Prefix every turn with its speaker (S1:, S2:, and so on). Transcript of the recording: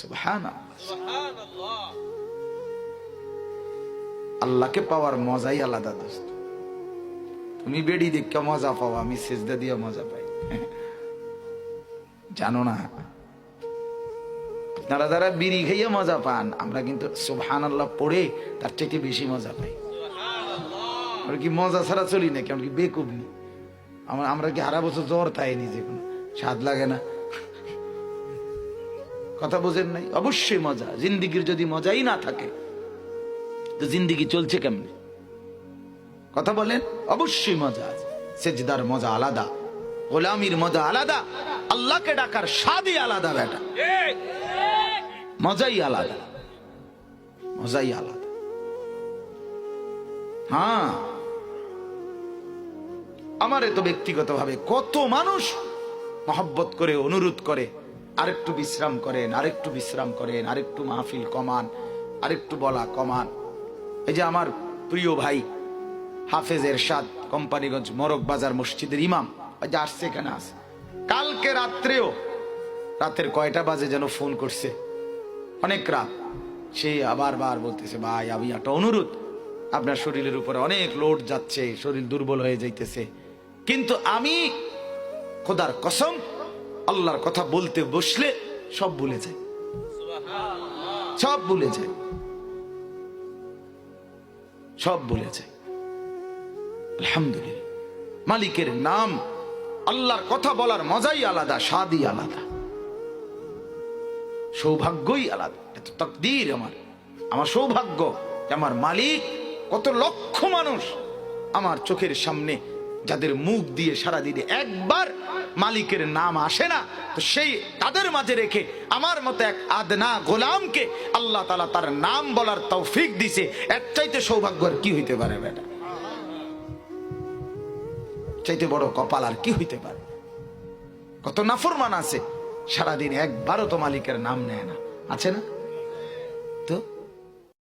S1: সুবহানাল্লাহ। আল্লাহকে পাওয়ার মজাই আলাদা দোস্ত। তুমি বেড়ি দেখে মজা পাও, আমি সেজদা দিয়ে মজা পাই। জানো না, আপনারা যারা বিড়ি খাইয়ে মজা পান, আমরা কিন্তু সুবহানাল্লাহ পড়ে তার থেকে বেশি মজা পাই। আমরা কি মজা ছাড়া চলি না? কেমন কি বেকুব নি? আমরা কি হারা বছর জ্বর তাইনি, যে কোনো স্বাদ লাগে না? কথা বোঝেন নাই? অবশ্যই মজা। জিন্দিগির যদি মজাই না থাকে তো জিন্দিগি চলছে কেমনে? কথা বলেন। অবশ্যই মজা আছে। সেজদার মজা আলাদা, গোলামির মজা আলাদা, আল্লাহকে ডাকার স্বাদই আলাদা বেটা। মজাই আলাদা, মজাই আলাদা। হ্যাঁ, আমারে তো ব্যক্তিগতভাবে কত মানুষ মহব্বত করে, অনুরোধ করে, আরেকটু বিশ্রাম করেন, আরেকটু বিশ্রাম করেন, আরেকটু মাহফিল কমান, আরেকটু বলা কমান। এই যে আমার প্রিয় ভাই হাফেজ এরশাদ, কোম্পানিগঞ্জ মোরগ বাজার মসজিদের ইমাম, যে আসছে এখানে আছে, কালকে রাত্রেও রাতের কয়টা বাজে যেন ফোন করছে, অনেক রাত। সে আবার বলতেছে, ভাই আমি একটা অনুরোধ, আপনার শরীরের উপরে অনেক লোড যাচ্ছে, শরীর দুর্বল হয়ে যাইতেছে, কিন্তু আমি খোদার কসম আল্লাহর কথা বলতে বসলে সব ভুলে যাই, সব ভুলে যাই, সব ভুলে যাই। আলহামদুলিল্লাহ, মালিকের নাম, আল্লাহর কথা বলার মজাই আলাদা, স্বাদই আলাদা, সৌভাগ্যই আলাদা। এত তাকদীর আমার সৌভাগ্য যে আমার মালিক, কত লক্ষ মানুষ আমার চোখের সামনে, যাদের মুখ দিয়ে সারাদিনে একবার মালিকের নাম আসে না, তো সেই তাদের মাঝে রেখে আমার মতো এক আদনা গোলামকে আল্লাহ তাআলা তার নাম বলার তৌফিক দিছে। এর চাইতে সৌভাগ্য আর কি হইতে পারে বেটা? চাইতে বড় কপাল আর কি হইতে পারে? কত নাফরমান আছে সারাদিন একবারও তো মালিকের নাম নেয় না, আছে না? তো